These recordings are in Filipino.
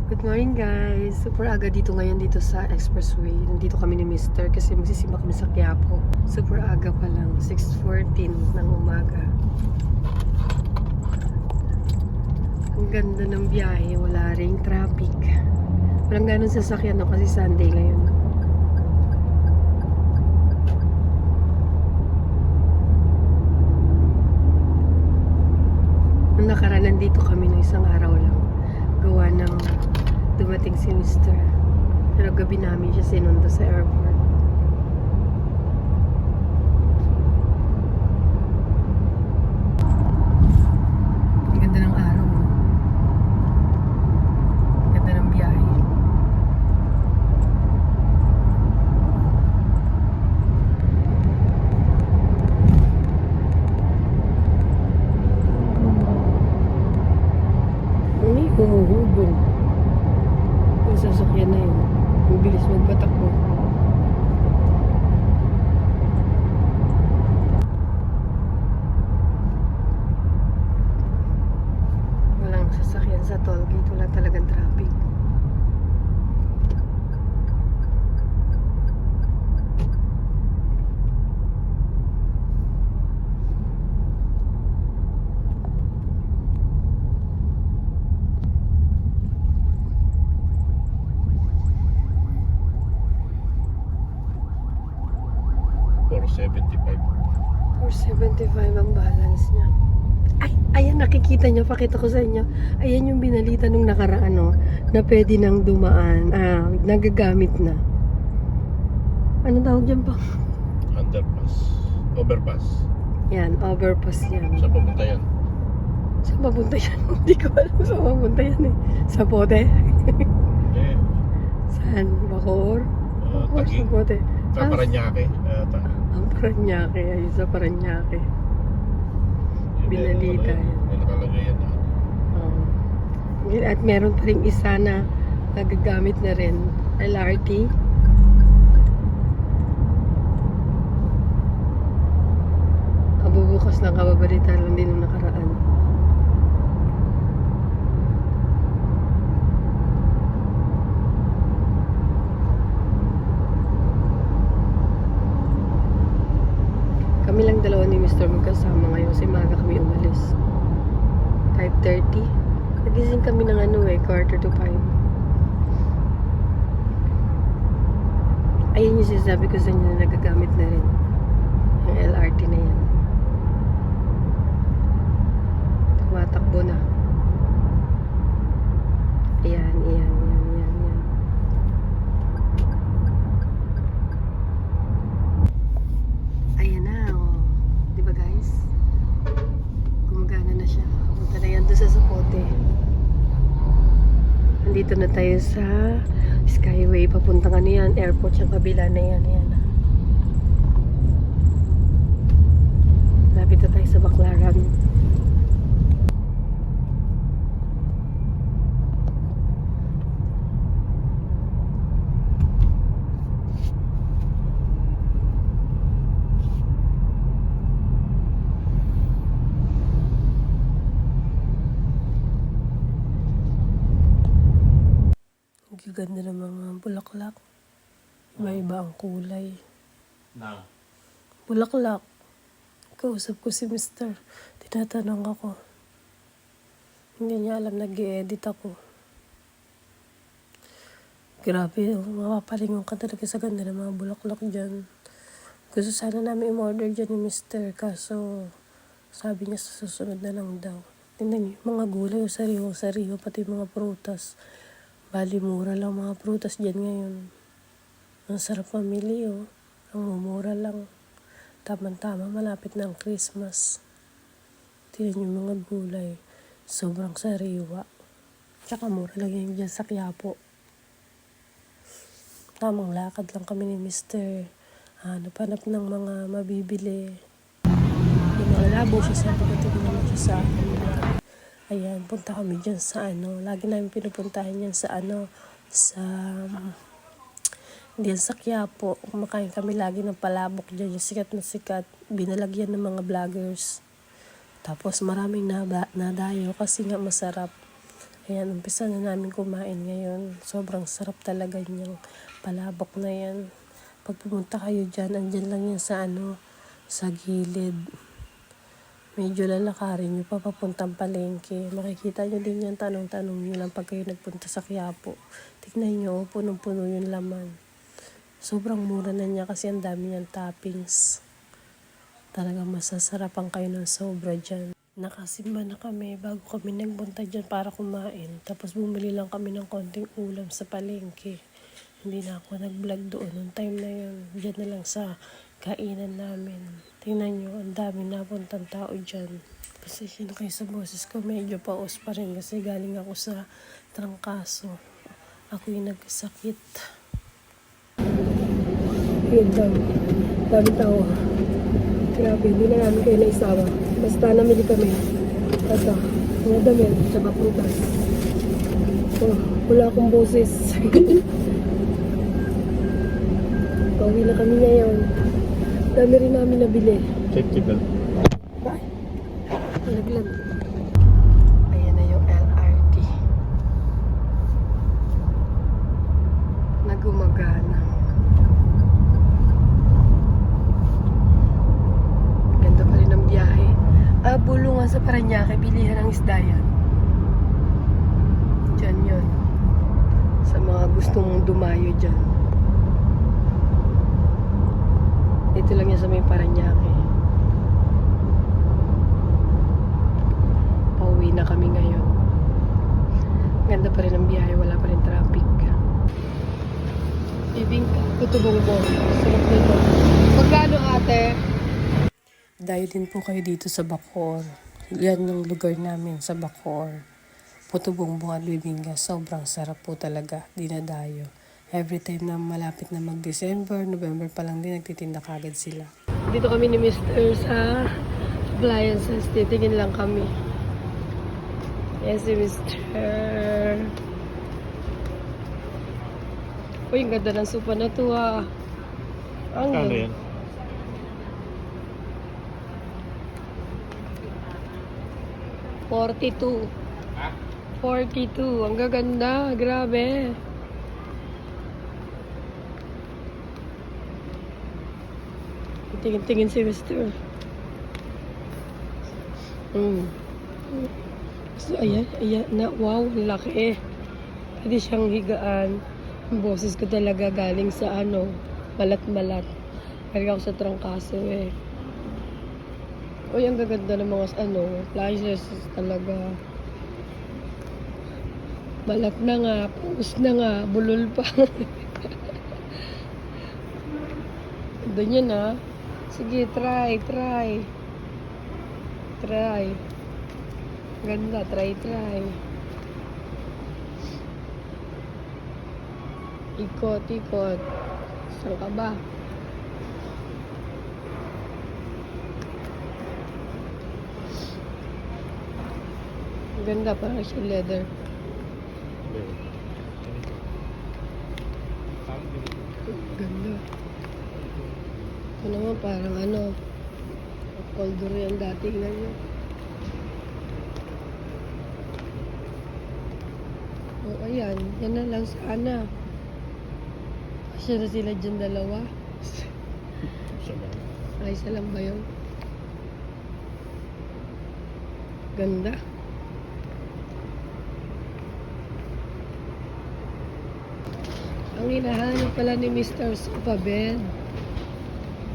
Good morning guys! Super aga dito ngayon dito sa expressway. Nandito kami ni Mister kasi magsisimba kami sa Quiapo. Super aga pa lang, 6:14 ng umaga. Ang ganda ng biyahe, wala ring traffic. Walang ganun sasakyan no kasi Sunday ngayon. Nung nakaraan nandito kami ng isang araw lang. Gawa ng dumating si Mister. Pero gabi namin siya sinundo sa airport. Ang ganda ng araw. Ang ganda ng biyahe. May humuhubog. Yung sasakyan na yun. Ang bilis magpatakbo. Walang sasakyan sa toll gate. Wala talagang traffic. $4.75. 475 ang balance niya. Ay, ayan nakikita niyo, pakita ko sa inyo. Ayan yung binalita nung nakaraan, no, na pwede nang dumaan. Nagagamit na. Ano tawag dyan pa? Underpass. Overpass. Yan, overpass yan. Saan papunta yan? Saan papunta yan? Hindi ko alam saan papunta yan eh. Sa Pote? Eh, Saan? Bacoor? Bacoor sa Taguig. Pote. Sa Paranaque. Ang Paranaque. Ayun sa Paranaque. Binalita yan. May nakalagay yan. At meron pa rin isa na nagagamit na rin. LRT. Kabubukas ng kababalita lang din nung nakaraan. Kami lang dalawa ni Mr. magkasama ngayon kasi maga kami umalis. 5:30. Nagising kami ng 4:45. Ayun yung sinasabi ko sa inyo na nagagamit na rin. Yung LRT na yan. Tumatakbo na. Ayan, ayan, ayan, ayan, ayan. Ayan na, oh. Diba guys? Gumagana na siya. Punta na yan doon sa Zapote. Nandito na tayo sa Skyway. Papunta nga na yan. Airport yung kabila na yan. Ayan. Lapit na tayo sa Baclaran. Ang ganda ng mga bulaklak. Iba-iba ang kulay. Na. Bulaklak. Kausap ko si Mister. Tinatanong ako. Hindi niya alam, nag-i-edit ako. Grabe, mapapalingon ka talaga sa ganda ng mga bulaklak dyan. Gusto sana namin i-order dyan ni Mister. Kaso, sabi niya sa susunod na lang daw. Tingnan niyo, mga gulay, sariwa, pati mga prutas. Bali, mura lang mga prutas dyan ngayon. Ang sarap mamili, oh. Ang mumura lang. Tama-tama, malapit na ang Christmas. Tingnan yung mga gulay. Sobrang sariwa. Tsaka mura lang yung dyan sa Quiapo. Tamang lakad lang kami ni Mister. Hanap-hanap ng mga mabibili. Malabo siya sa pagdating naman siya sa akin. Ayan, punta kami dyan sa lagi namin pinupuntahan yan sa diyan sa Quiapo. Kumakain kami lagi ng palabok dyan, yung sikat na sikat. Binalagyan ng mga vloggers. Tapos maraming nadayo kasi nga masarap. Ayan, umpisa na namin kumain ngayon. Sobrang sarap talaga niyang palabok na yan. Pag pumunta kayo dyan, andyan lang yan sa sa gilid. Medyo lalakarin nyo pa papuntang palengke. Makikita nyo din yan, tanong-tanong nyo lang pag kayo nagpunta sa Quiapo. Tignan nyo, punong-puno yung laman. Sobrang mura na niya kasi ang dami niyang toppings. Talagang masasarapan kayo ng sobra dyan. Nakasimba na kami bago kami nagpunta dyan para kumain. Tapos bumili lang kami ng konting ulam sa palengke. Hindi na ako nag-vlog doon nung time na yun. Diyan na lang sa kainan namin. Tingnan nyo, ang dami napuntang tao dyan. Pasensya na kayo sa boses ko. Medyo paos pa rin kasi galing ako sa trangkaso. Ako yung nagkasakit. Yun daw. Dami tao. Grabe, hindi na namin kayo naisama. Basta namili kami. Ito, mga damit, tsaka prutas. Oh, wala akong boses. Pauwi na kami ngayon. Dami rin namin nabili. Check. Bye. Naglag. Ayan na yung LRT. Nagumagana. Ganda pa rin ang biyahe. Bulungan sa Parañaque, bilihan ng isda yan. Diyan yun. Sa mga gustong dumayo dyan. Dito lang yan sa may Parañaque. Pauwi na kami ngayon. Ganda pa rin ang biyahe, wala pa rin traffic. Bibingka, putubong-bong. Sarap nito. Magkano ate? Dayo din po kayo dito sa Bacoor. Yan yung lugar namin sa Bacoor. Puto Bongbong at bibingka. Sobrang sarap po talaga. Dinadayo. Every time na malapit na mag-December, November pa lang din, nagtitinda kagad sila. Dito kami ni Mr. sa appliances. Titingin lang kami. Yes, si Mr. Uy, ang ganda ng sopa na to ah. Ang Ano yan? $42. 42. Ang gaganda. Grabe. Tingin-tingin si Mr. So, ayan. Na, wow, laki. Pwede siyang higaan. Ang boses ko talaga galing sa malat-malat. Galing ako sa trangkaso eh. Uy, ang gaganda ng mga appliances talaga. Malat na nga, puus na nga, bulol pa. Doon yun ah. Sige, try. Ganda, try. Ikot. Saan ka ba? Ganda, parang siya leather. Ganda. Ito naman parang coldure yung dating na yun. O ayan, yan na lang sana. Kasi na sila dyan dalawa. Ay, isa lang ba yun? Ganda. Ang hinahanap pala ni Mr. Sofa Bed.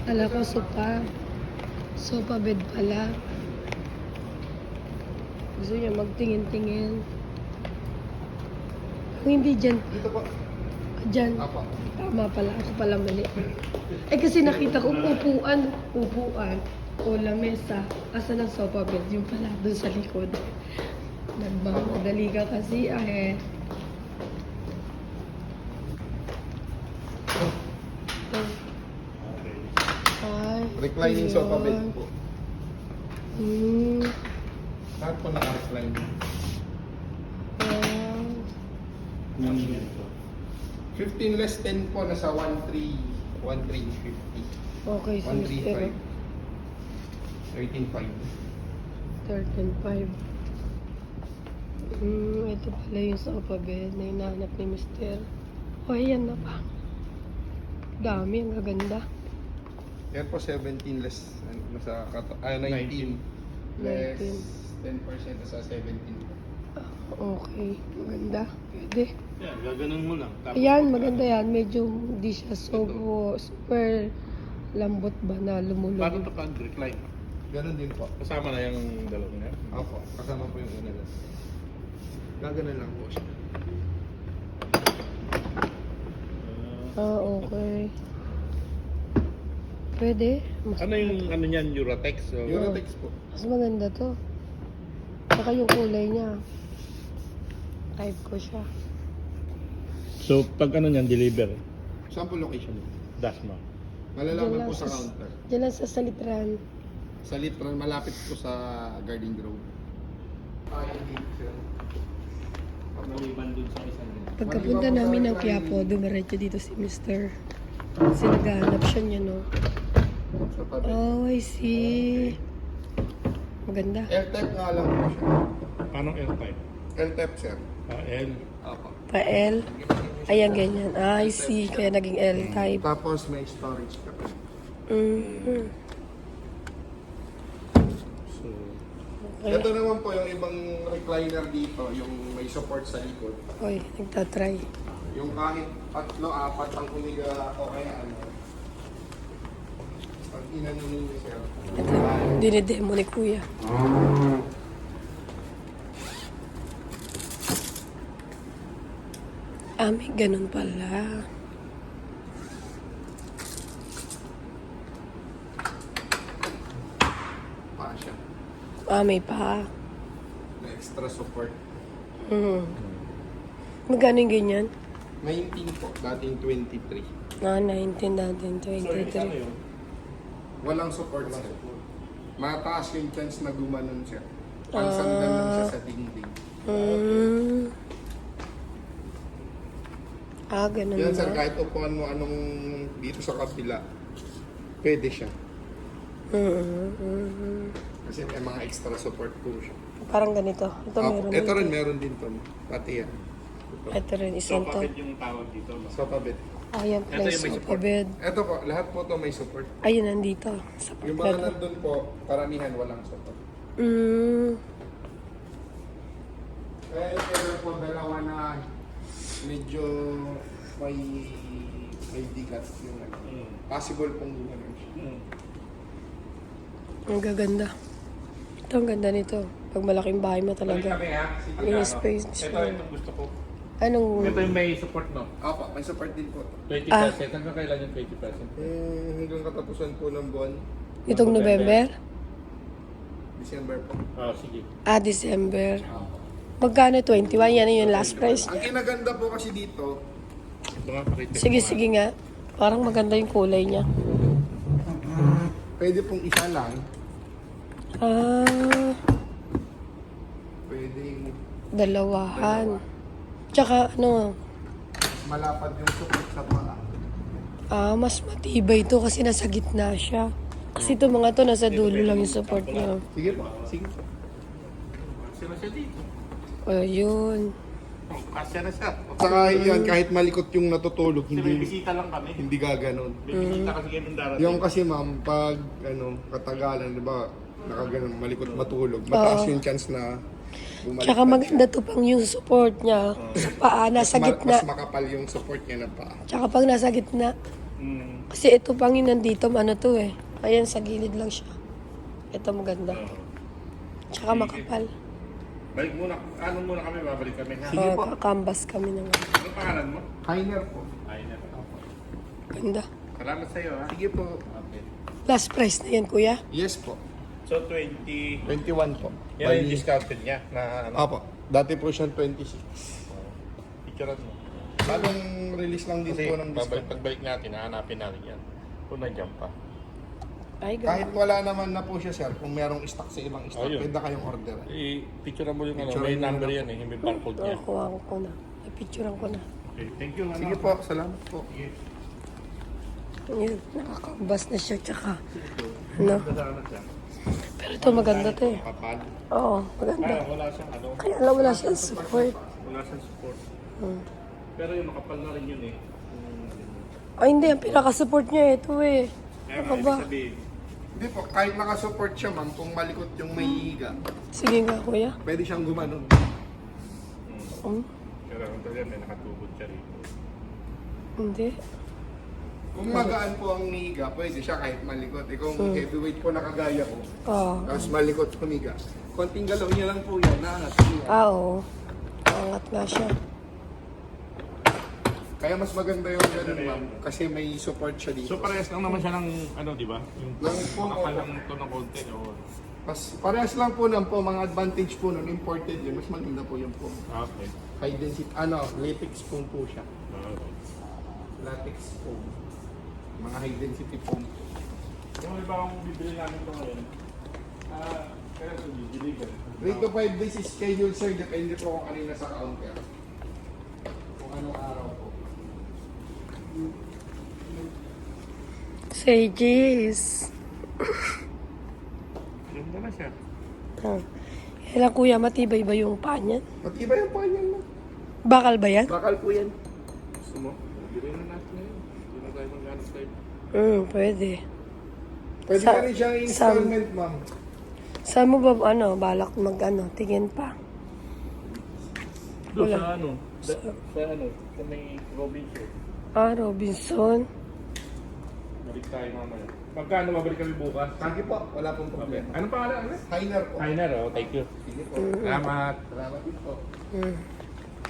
Ala ko sofa bed pala. Gusto niya magtingin-tingin. Kung hindi dyan. Dito po. Dyan. Apo. Tama pala. Ako pala mali. Eh kasi nakita ko upuan. O lamesa. Asa ng sofa bed? Yung pala. Doon sa likod. Nagmamadali ka kasi Reclining sofa bed po. Hmm. Lahat po naka-recline. 15 less 10 po, nasa 1,350. Okay, so 135. 13.5. 13.5. Ito pala yung sofa bed na hinahanap ni Mr. O, ayan na pa. Dami, ang gaganda. Yan po 17 less, nasa 19. Less 10% nasa 17 po. Okay, maganda. Pwede. Yan, gaganon mo lang. Tapos, Ayan, maganda yan. Medyo hindi siya super lambot ba na Paano lumulog. ito pag recline? Ganon din po. Kasama na yung dalawang yan. Opo, kasama po yung una lang. Gaganon lang po siya. Okay. Pwede. Ano yung ano niyan, Uratex? O, Eurotex po. Mas maganda to. Saka yung kulay niya. Type ko siya. So, pag ano niyan, deliver, Saan po location? dash mo. Malalaman po sa counter. Diyan lang sa salitran. Sa Litran, malapit po sa Garden Grove. Maliban dun sa isang Pagkapunta namin ng Quiapo, dumiretso dito si Mr. Kasi naghahanap siya niya, no? Sa tabi. Oh, I see. Maganda. L-type nga lang po siya. Paano L-type? L-type, sir. L. Opo. Pa-L. Ayan, ganyan. I see. Kaya naging L-type. Tapos may storage ka pa. Mm-hmm. So, Okay. Ito naman po yung ibang recliner dito, yung may support sa likod. Oy, nagtatry. Yung kahit 3, 4 ang humiga o kaya ano. Pag inano ninyo, sir. Ito, dinidemo ni Kuya. May ganun pala. Pa siya. May pa. May extra support. Magkano yung ganyan? 19 po, dating 23. 19 natin, so ano 23. yun? Walang support, sir. Mataas yung chance na gumanon siya. Pansandal lang siya sa dingding. Ganun Yan, sir, ba? kahit upuan mo anong dito sa kabila, pwede siya. Kasi may mga extra support po siya. Parang ganito. Ito meron Ito din. rin, meron din to. Pati yan. Ito rin, So, isang to. bakit yung tawag dito? No? Sofa bed. Ayan, Ito yung may place support. of bed. Ito po, lahat po to may support. Ayun, nandito. Sa Yung mga nandun po, karamihan walang support. Kaya yung po dalawa na medyo may bigat yung ano. Possible pong gumanon siya. Ang gaganda. Ito, ang ganda nito. Pag malaking bahay mo talaga. Yung space. Ito gusto ko. Anong... Ito yung may support, no? Opo, may support din po. 20%. Ah. Hanggang kailan yung 20%? Hanggang katapusan po ng buwan, Itong November? December po. Sige. December. Magkano? 21? Yan yung last price Ang niya. kinaganda po kasi dito, Ito nga, pakita. Sige, sige nga. Parang maganda yung kulay niya. pwede pong isa lang, pwedeng Dalawahan. Tsaka ano, malapad yung support sa paa. mas matibay ito kasi nasa gitna siya. Kasi ito mga to, nasa dulo lang yung support niya. Sige po, sige po. Sino siya dito? Ayun. Kasya na siya. Saka yan, kahit malikot yung natutulog, Kasi may hindi bisita lang kami. hindi gaganon. May bisita kasi kayo nung darating. Yung kasi ma'am, pag katagalan, di ba, nakaganon, malikot matulog, mataas yung chance na bumalik. Tsaka maganda to pang yung support niya sa paa, nasa gitna. Mas makapal yung support niya ng paa. Tsaka pag nasa gitna. Kasi ito pang yung nandito, ano to eh. Ayan, sa gilid lang siya. Ito maganda. Tsaka makapal. Balik muna. Ano muna kami? Babalik kami. Ha? Sige po. Kakambas kami naman. Ano pangalan mo? Heiner po. Ay, na. Ganda. Salamat sa iyo, ha? Sige po. Okay. Last price na yan, kuya. Yes po. So, 20... 21 po. Yan yung discounted niya na ano? Apo. Dati po siyang 26. Picturean mo. Bagong release lang din Kasi po ng discount. pagbalik natin, hahanapin natin yan. Kung nandiyan pa. Ay, Kahit ganda. wala naman na po siya, sir, kung merong stock sa ibang stock, Ayun. pwede kayong order. I-picturean mo yung ano. Picturean May mo na number lang yan eh. May barcode niya. Kuha ko na. Napicturean ko na. Okay, thank you. Sige po, salamat po. Sige. Yun, nakakambas na siya. Tsaka, ano. Salamat siya. Pero ito maganda to eh. Kapal. Oo, maganda. Wala siyang ano. Kaya alam, wala siyang support. Wala siyang support. Hmm. Pero yung makapal na rin yun eh. Ay hindi, ang pinaka-support niya ito eh. Kaya Ano nga, ba? ibig sabihin, Hindi po, kahit nakasupport siya ma'am, kung malikot yung may higa, Sige nga kuya. pwede siyang gumanon. Hmm? pero ang talaga may nakatubod siya rito. Hindi. Kung magaan po ang higa, pwede siya kahit malikot. Eh kung heavyweight po na kagaya ko, Oo. tapos malikot humiga, konting galaw niya lang po yan, naangat. Oo. Angat nga siya. Kaya mas maganda yung ganun ma'am, kasi may support siya dito. So parehas lang naman siya ng ano, di ba? Yung Lang po, makapal lang ito ng konti. O, Parehas lang po lang po, mga advantage po nun, imported yun, mas maganda po yung po. okay. High density, latex foam po siya. Okay. Latex foam. Mga high density foam. Kung iba kung bibili namin ito ngayon, kaya ito bibili ka. 3 to 5 days is schedule sir, depende po kung kanina sa counter. Kung anong araw po. Say cheese. Ganda na siya. Kailan kuya, matibay ba yung paa niyan? Matibay ang pa yan. Bakal ba yan? Bakal po yan. Gusto mo? Bili na natin ngayon. Hindi na tayo mag-anos tayo. Pwede. Pwede Sa- ka rin siyang installment ma'am. Saan mo ba, balak tingin pa? Doon Wala. sa ano? Sa ano? Sa may Robinson. Robinson. Balik tayo mamaya. Magkano mabalik kami bukas? Sige po, wala pong problema. Anong pangalan? Ano? Heiner po. Heiner, oh. Thank you. Sige po. Salamat. Salamat din po.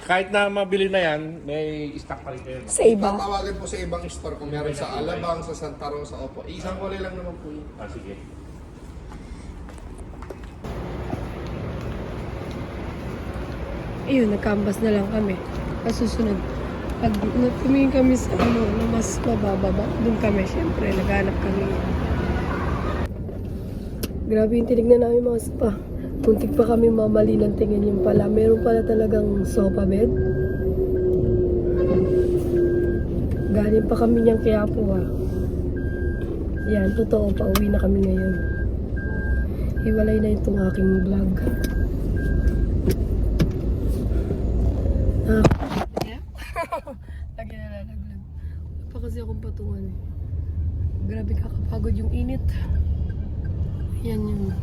Kahit na mabili na yan, may stock pa rin kayo. Sa iba. Tatawagan po sa ibang store kung meron sa Alabang, sa Santa Rosa. Opo, isang kulay lang naman po yun. Sige. Ayun, nagkambas na lang kami. Kasusunod, pag tumingin kami sa na mas mabababa, doon kami, syempre, naghanap kami. Grabe yung tinignan namin mga spa. Muntik pa kami mamali ng tingin yung pala. Meron pala talagang sofa bed. Galing pa kami niyang kaya po Yan, totoo, pauwi na kami ngayon. Hiwalay na itong aking vlog. Lagi na lalaglag. Wala pa kasi akong patungan Grabe kakapagod yung init. Yan yun.